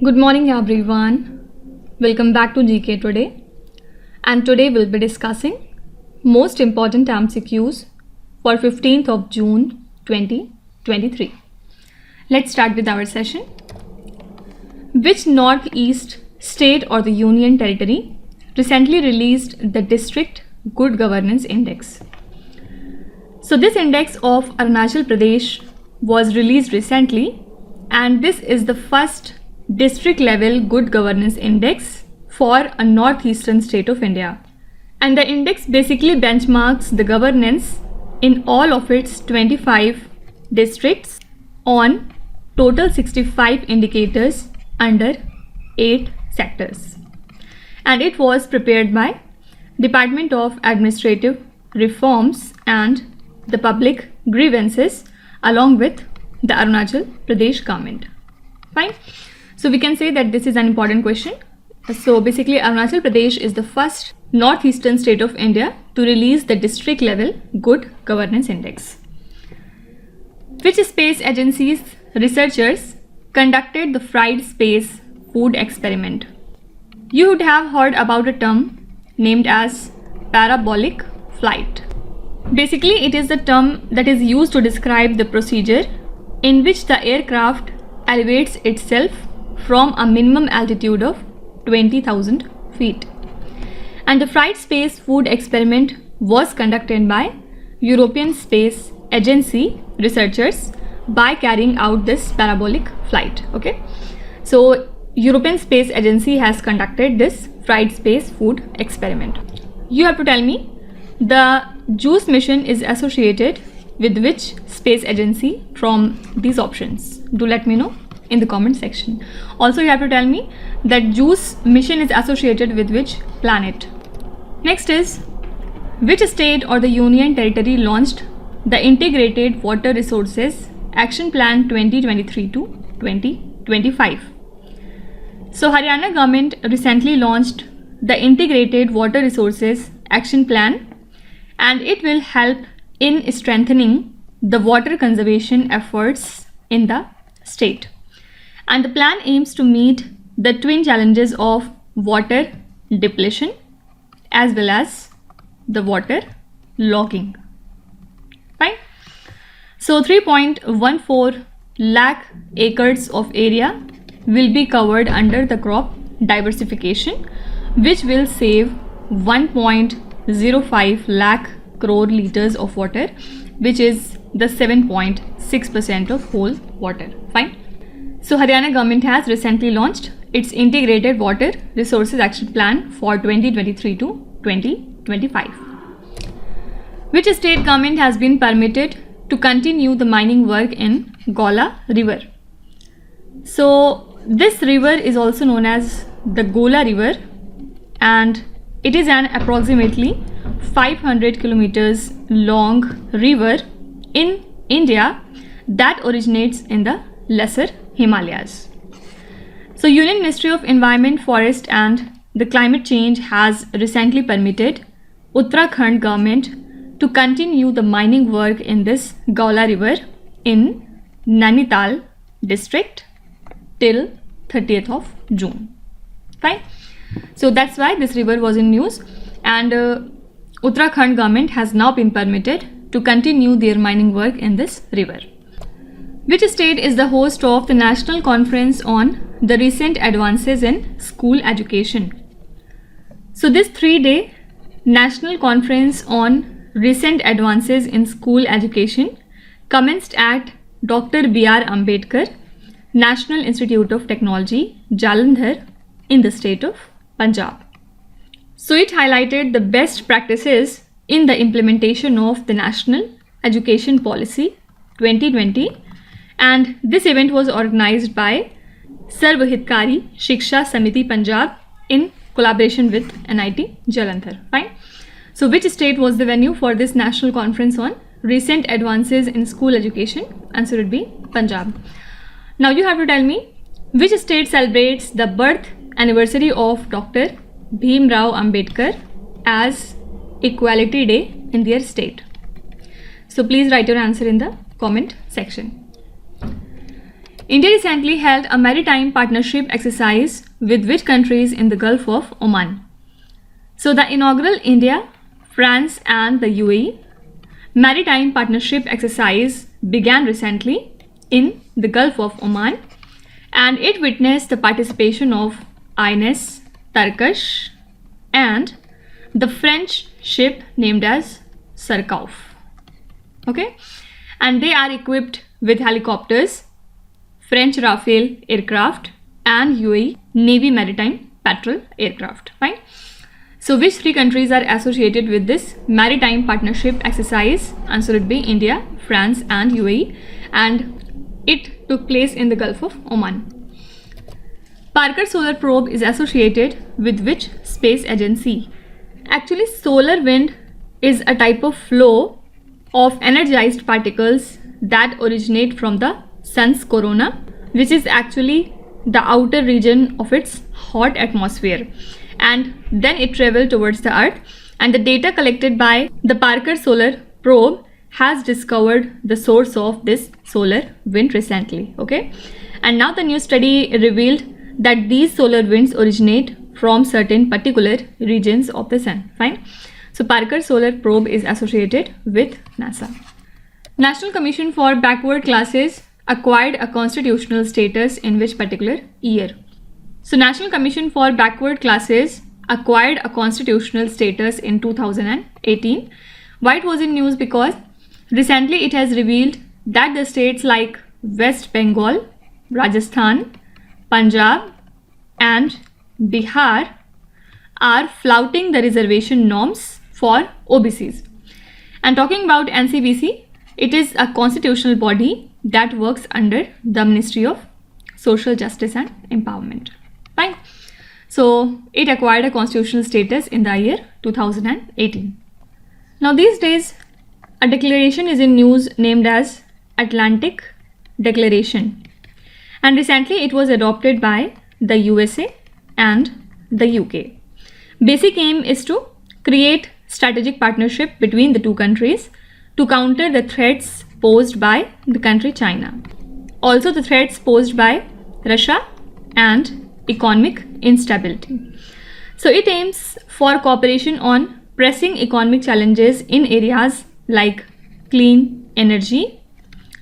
Good morning everyone. Welcome back to GK Today. And today we'll be discussing most important MCQs for 15th of June 2023. Let's start with our session. Which Northeast state or the Union Territory recently released the District Good Governance Index? So this index of Arunachal Pradesh was released recently, and this is the first district level good governance index for a northeastern state of India. And the index basically benchmarks the governance in all of its 25 districts on total 65 indicators under 8 sectors. And it was prepared by Department of Administrative Reforms and the Public Grievances along with the Arunachal Pradesh government. Fine. So we can say that this is an important question. So basically Arunachal Pradesh is the first northeastern state of India to release the district level good governance index. Which space agency's researchers conducted the fried space food experiment? You would have heard about a term named as parabolic flight. Basically, it is the term that is used to describe the procedure in which the aircraft elevates itself from a minimum altitude of 20,000 feet. And the fried space food experiment was conducted by European Space Agency researchers by carrying out this parabolic flight. Okay, so European Space Agency has conducted this fried space food experiment. You have to tell me the JUICE mission is associated with which space agency from these options. Do let me know in the comment section. Also, you have to tell me that JUICE mission is associated with which planet. Next is, which state or the Union Territory launched the Integrated Water Resources Action Plan 2023 to 2025? So Haryana government recently launched the Integrated Water Resources Action Plan, and it will help in strengthening the water conservation efforts in the state. And the plan aims to meet the twin challenges of water depletion as well as the water logging. Fine. So 3.14 lakh acres of area will be covered under the crop diversification, which will save 1.05 lakh crore liters of water, which is the 7.6% of whole water. Fine. So Haryana government has recently launched its Integrated Water Resources Action Plan for 2023 to 2025. Which state government has been permitted to continue the mining work in Gola River? So this river is also known as the Gola River, and it is an approximately 500 kilometers long river in India that originates in the Lesser Himalayas. So Union Ministry of Environment, Forest and the Climate Change has recently permitted Uttarakhand government to continue the mining work in this Gola River in Nainital district till 30th of June. Fine. So that's why this river was in news, and Uttarakhand government has now been permitted to continue their mining work in this river. Which state is the host of the National Conference on the Recent Advances in School Education? So this 3-day National Conference on Recent Advances in School Education commenced at Dr. B.R. Ambedkar National Institute of Technology, Jalandhar in the state of Punjab. So it highlighted the best practices in the implementation of the National Education Policy 2020, and this event was organized by Sarv Hitkari Shiksha Samiti Punjab in collaboration with NIT Jalandhar. Fine. So which state was the venue for this national conference on recent advances in school education? Answer would be Punjab. Now you have to tell me which state celebrates the birth anniversary of Dr. Bhim Rao Ambedkar as Equality Day in their state. So please write your answer in the comment section. India recently held a Maritime Partnership Exercise with which countries in the Gulf of Oman? So the inaugural India, France and the UAE Maritime Partnership Exercise began recently in the Gulf of Oman, and it witnessed the participation of INS Turkish and the French ship named as Surcouf. Okay, and they are equipped with helicopters, French Rafale aircraft and UAE Navy Maritime Patrol aircraft. Fine. So which three countries are associated with this Maritime Partnership Exercise? Answer would be India, France and UAE, and it took place in the Gulf of Oman. Parker Solar Probe is associated with which space agency? Actually, solar wind is a type of flow of energized particles that originate from the sun's corona, which is actually the outer region of its hot atmosphere, and then it traveled towards the earth, and the data collected by the Parker Solar Probe has discovered the source of this solar wind recently. Okay, and now the new study revealed that these solar winds originate from certain particular regions of the sun. Fine. So Parker Solar Probe is associated with NASA. National Commission for Backward Classes acquired a constitutional status in which particular year? So National Commission for Backward Classes acquired a constitutional status in 2018. Why it was in news? Because recently it has revealed that the states like West Bengal, Rajasthan, Punjab and Bihar are flouting the reservation norms for OBCs. And talking about NCBC, it is a constitutional body that works under the Ministry of Social Justice and Empowerment. Fine. So it acquired a constitutional status in the year 2018. Now these days a declaration is in news named as Atlantic Declaration, and recently it was adopted by the USA and the UK. Basic aim is to create strategic partnership between the two countries to counter the threats posed by the country China. Also the threats posed by Russia and economic instability. So it aims for cooperation on pressing economic challenges in areas like clean energy,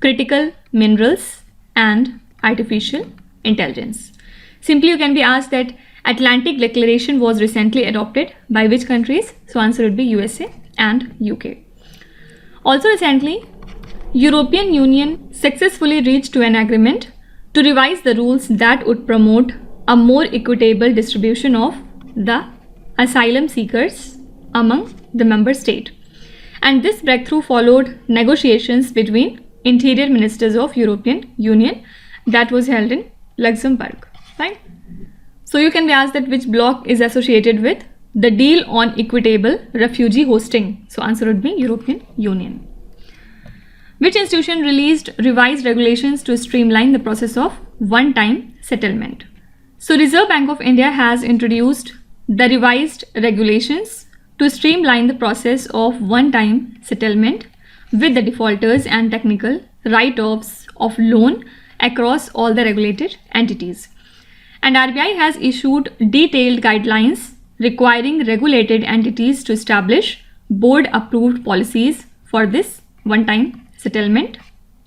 critical minerals and artificial intelligence. Simply you can be asked that Atlantic Declaration was recently adopted by which countries? So answer would be USA and UK. Also recently, European Union successfully reached to an agreement to revise the rules that would promote a more equitable distribution of the asylum seekers among the member state. And this breakthrough followed negotiations between interior ministers of European Union that was held in Luxembourg. Right? So you can be asked that which bloc is associated with the deal on equitable refugee hosting. So answer would be European Union. Which institution released revised regulations to streamline the process of one-time settlement? So Reserve Bank of India has introduced the revised regulations to streamline the process of one-time settlement with the defaulters and technical write-offs of loan across all the regulated entities. And RBI has issued detailed guidelines requiring regulated entities to establish board-approved policies for this one-time settlement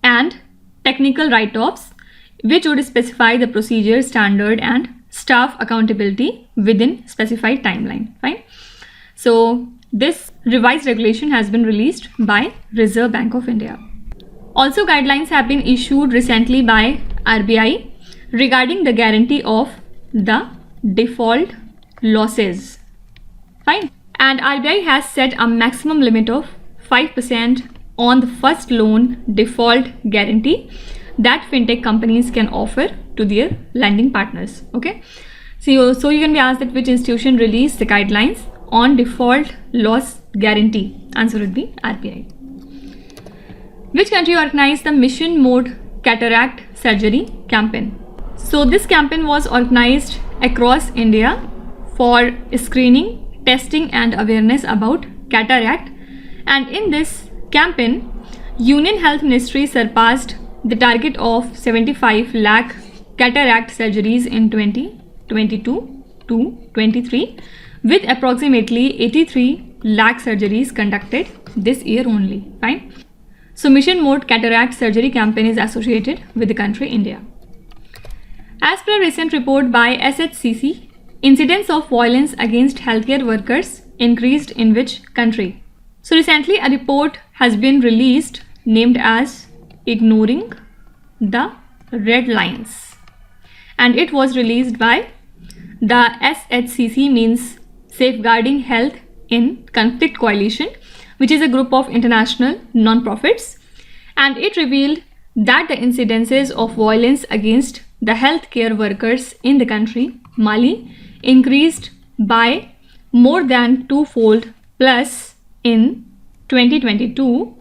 and technical write-offs, which would specify the procedure, standard and staff accountability within specified timeline. Right? So this revised regulation has been released by Reserve Bank of India. Also guidelines have been issued recently by RBI regarding the guarantee of the default losses. Fine. And RBI has set a maximum limit of 5% on the first loan default guarantee that fintech companies can offer to their lending partners. Okay. So you can be asked that which institution released the guidelines on default loss guarantee. Answer would be RBI. Which country organized the Mission Mode Cataract Surgery campaign? So this campaign was organized across India for screening, testing and awareness about cataract, and in this campaign Union Health Ministry surpassed the target of 75 lakh cataract surgeries in 2022 to 23, with approximately 83 lakh surgeries conducted this year only. Fine. So Mission Mode Cataract Surgery campaign is associated with the country India. As per a recent report by SHCC, incidents of violence against healthcare workers increased in which country? So recently a report has been released named as Ignoring the Red Lines, and it was released by the SHCC, means Safeguarding Health in Conflict Coalition, which is a group of international non-profits, and it revealed that the incidences of violence against the healthcare workers in the country Mali increased by more than twofold plus in 2022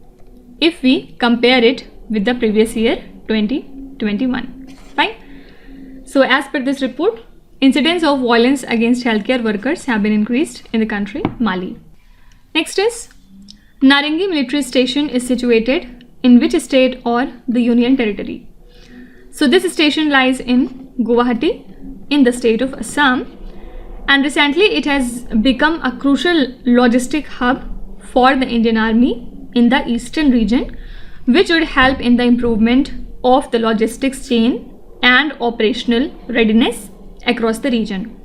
if we compare it with the previous year 2021. Fine. So as per this report, incidents of violence against healthcare workers have been increased in the country Mali. Next is, Narangi military station is situated in which state or the union territory? So this station lies in Guwahati in the state of Assam, and recently it has become a crucial logistic hub for the Indian Army in the eastern region, which would help in the improvement of the logistics chain and operational readiness across the region.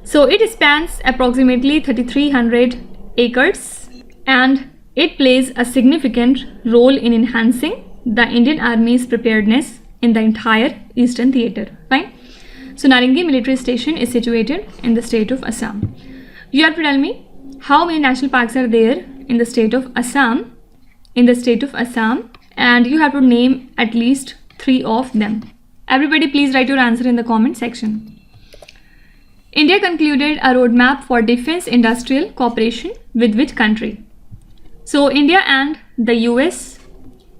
So it spans approximately 3,300 acres, and it plays a significant role in enhancing the Indian Army's preparedness in the entire eastern theatre. Fine. So Narangi military station is situated in the state of Assam. You have to tell me how many national parks are there in the state of Assam. And you have to name at least 3 of them. Everybody please write your answer in the comment section. India concluded a roadmap for defense industrial cooperation with which country? So India and the US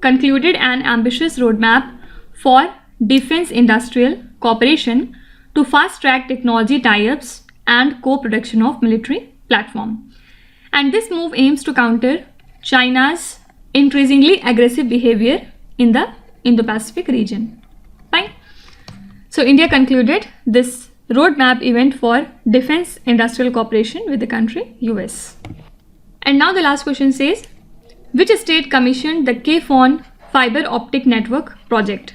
concluded an ambitious roadmap for defense industrial cooperation to fast-track technology tie-ups and co-production of military platform. And this move aims to counter China's increasingly aggressive behavior in the Indo-Pacific region. Fine. So India concluded this roadmap event for defense industrial cooperation with the country US. And now the last question says, which state commissioned the K-Phone fiber optic network project?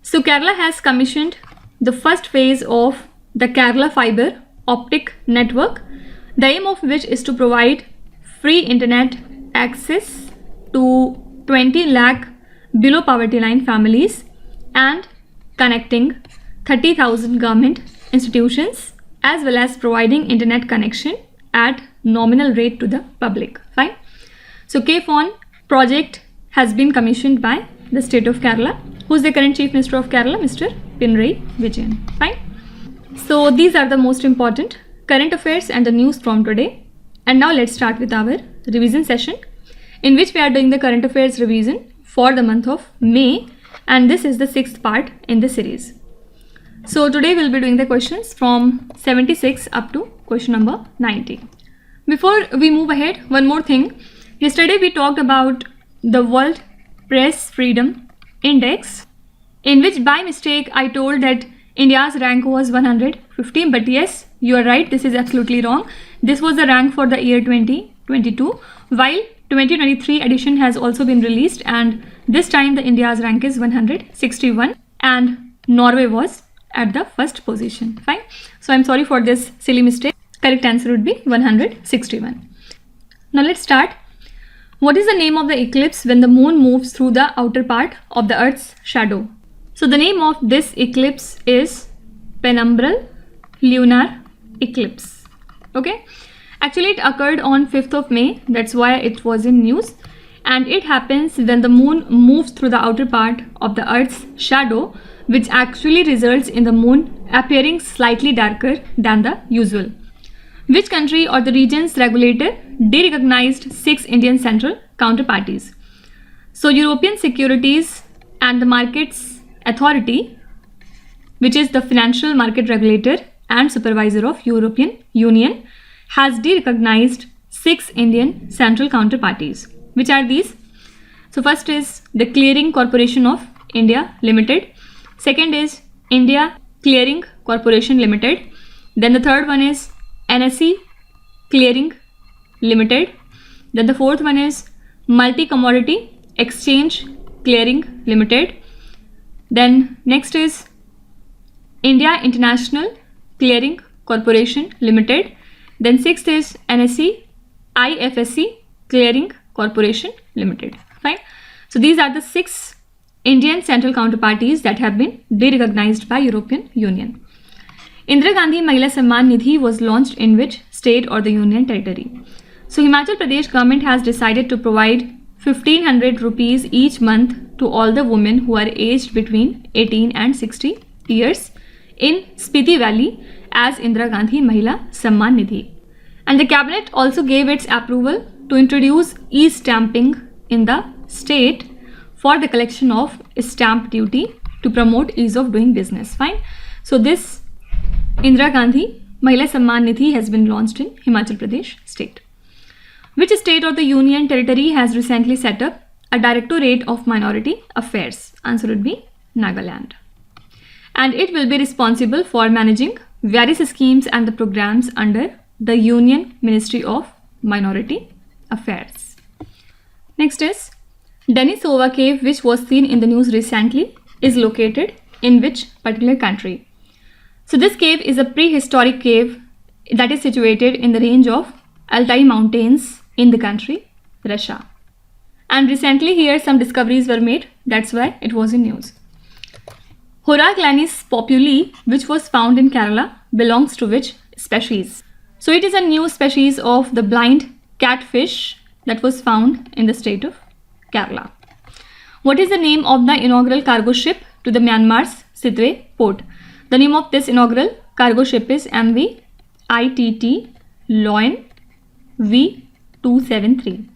So Kerala has commissioned the first phase of the Kerala fiber optic network, the aim of which is to provide free internet access to 20 lakh below poverty line families and connecting 30,000 government institutions, as well as providing internet connection at nominal rate to the public. Fine. So K-Phone project has been commissioned by the state of Kerala. Who is the current Chief Minister of Kerala? Mr. Pinarayi Vijayan. Fine. So these are the most important current affairs and the news from today. And now let's start with our revision session, in which we are doing the current affairs revision for the month of May, and this is the 6th part in the series. So today we'll be doing the questions from 76 up to question number 90. Before we move ahead, one more thing. Yesterday we talked about the World Press Freedom Index, in which by mistake I told that India's rank was 115, but yes, you are right, this is absolutely wrong. This was the rank for the year 2022, while 2023 edition has also been released, and this time the India's rank is 161 and Norway was at the first position. Fine. So I'm sorry for this silly mistake. Correct answer would be 161. Now let's start. What is the name of the eclipse when the moon moves through the outer part of the Earth's shadow? So the name of this eclipse is penumbral lunar eclipse. Okay. Actually it occurred on 5th of May. That's why it was in news. And it happens when the moon moves through the outer part of the Earth's shadow, which actually results in the moon appearing slightly darker than the usual. Which country or the region's regulator de-recognized 6 Indian central counterparties? So European Securities and the Markets Authority, which is the financial market regulator and supervisor of European Union, has de-recognized 6 Indian central counterparties. Which are these? So first is the Clearing Corporation of India Limited. Second is India Clearing Corporation Limited. Then the third one is NSE Clearing Limited. Then the fourth one is Multi Commodity Exchange Clearing Limited. Then next is India International Clearing Corporation Limited. Then sixth is NSE IFSC Clearing Corporation Limited. Fine. So these are the 6 Indian central counterparties that have been de-recognized by European Union. Indira Gandhi Mahila Samman Nidhi was launched in which state or the Union Territory? So Himachal Pradesh government has decided to provide 1500 rupees each month to all the women who are aged between 18 and 60 years in Spiti Valley as Indira Gandhi Mahila Samman Nidhi. And the cabinet also gave its approval to introduce e-stamping in the state for the collection of stamp duty to promote ease of doing business. Fine. So this Indira Gandhi Mahila Samman Nidhi has been launched in Himachal Pradesh state. Which state or the Union Territory has recently set up a Directorate of Minority Affairs? Answer would be Nagaland. And it will be responsible for managing various schemes and the programs under the Union Ministry of Minority Affairs. Next is Denisova Cave, which was seen in the news recently, is located in which particular country? So this cave is a prehistoric cave that is situated in the range of Altai Mountains in the country Russia. And recently here some discoveries were made, that's why it was in news. Horaclanis populi, which was found in Kerala, belongs to which species? So it is a new species of the blind catfish that was found in the state of Kerala. What is the name of the inaugural cargo ship to the Myanmar's Sittwe port? The name of this inaugural cargo ship is MV ITT Loin V273.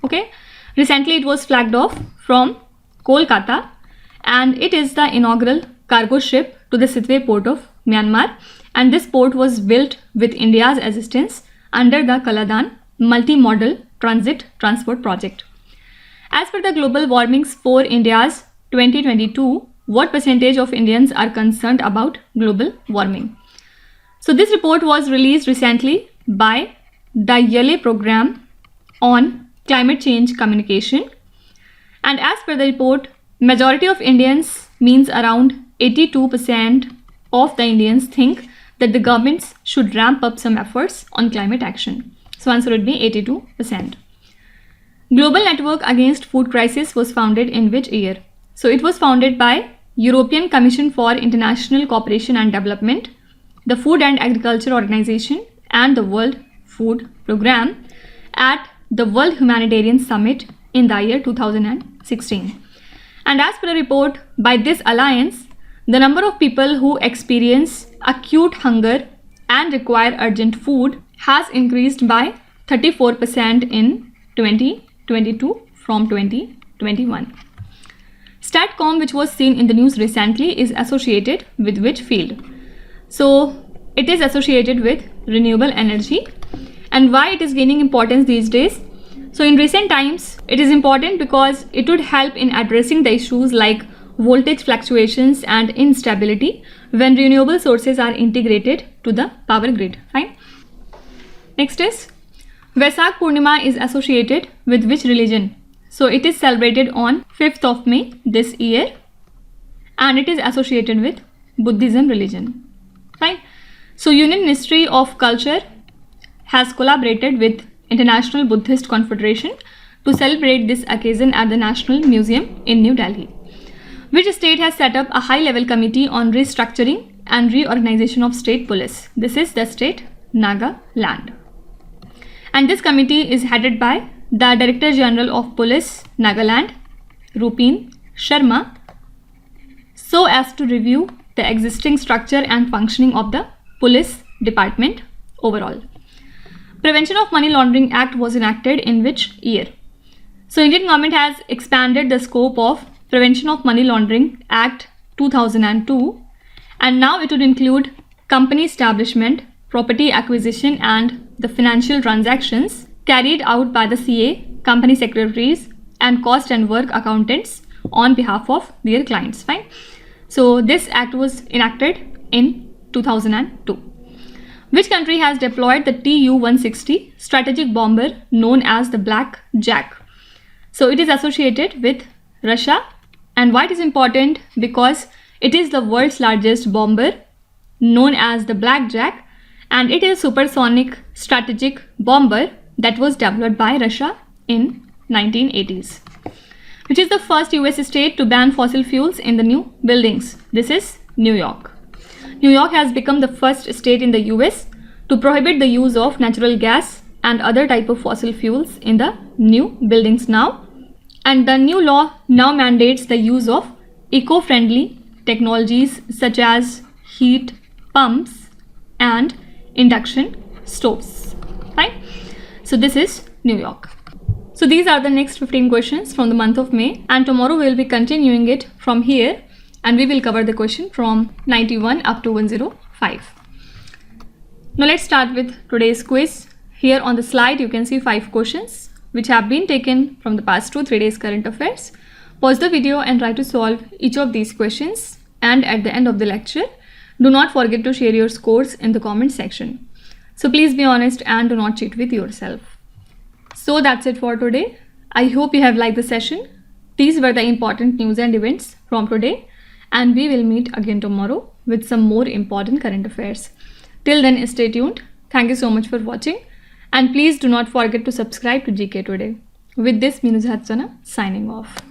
Okay. Recently it was flagged off from Kolkata and it is the inaugural cargo ship to the Sittwe port of Myanmar, and this port was built with India's assistance under the Kaladan Multi-Modal Transit Transport Project. As per the Global Warming's for India's 2022, what percentage of Indians are concerned about global warming? So this report was released recently by the Yale Program on Climate Change Communication, and as per the report, majority of Indians means around 82% of the Indians think that the governments should ramp up some efforts on climate action. So answer would be 82%. Global Network Against Food Crisis was founded in which year? So it was founded by European Commission for International Cooperation and Development, the Food and Agriculture Organization and the World Food Programme at the World Humanitarian Summit in the year 2016. And as per a report by this alliance, the number of people who experience acute hunger and require urgent food has increased by 34% in 2022 from 2021. StatCom, which was seen in the news recently, is associated with which field? So it is associated with renewable energy. And why it is gaining importance these days? So in recent times, it is important because it would help in addressing the issues like voltage fluctuations and instability when renewable sources are integrated to the power grid. Fine. Next is Vesak Purnima is associated with which religion? So it is celebrated on 5th of May this year and it is associated with Buddhism religion. Fine. So Union Ministry of Culture has collaborated with International Buddhist Confederation to celebrate this occasion at the National Museum in New Delhi. Which state has set up a high-level committee on restructuring and reorganization of state police? This is the state Nagaland. And this committee is headed by the Director General of Police Nagaland, Rupin Sharma, so as to review the existing structure and functioning of the police department overall. Prevention of Money Laundering Act was enacted in which year? So Indian government has expanded the scope of Prevention of Money Laundering Act 2002 and now it would include company establishment, property acquisition and the financial transactions carried out by the CA, company secretaries and cost and work accountants on behalf of their clients. Fine. So this act was enacted in 2002. Which country has deployed the Tu-160 strategic bomber known as the Black Jack? So it is associated with Russia. And why it is important? Because it is the world's largest bomber known as the Black Jack, and it is a supersonic strategic bomber that was developed by Russia in 1980s. Which is the first US state to ban fossil fuels in the new buildings? This is New York. New York has become the first state in the US to prohibit the use of natural gas and other type of fossil fuels in the new buildings now. And the new law now mandates the use of eco-friendly technologies such as heat pumps and induction stoves. Fine. So this is New York. So these are the next 15 questions from the month of May, and tomorrow we will be continuing it from here, and we will cover the question from 91 up to 105. Now let's start with today's quiz. Here on the slide you can see 5 questions which have been taken from the past 2-3 days current affairs. Pause the video and try to solve each of these questions, and at the end of the lecture do not forget to share your scores in the comment section. So please be honest and do not cheat with yourself. So that's it for today. I hope you have liked the session. These were the important news and events from today, and we will meet again tomorrow with some more important current affairs. Till then, stay tuned. Thank you so much for watching, and please do not forget to subscribe to GK Today. With this, Minu Zahatsana signing off.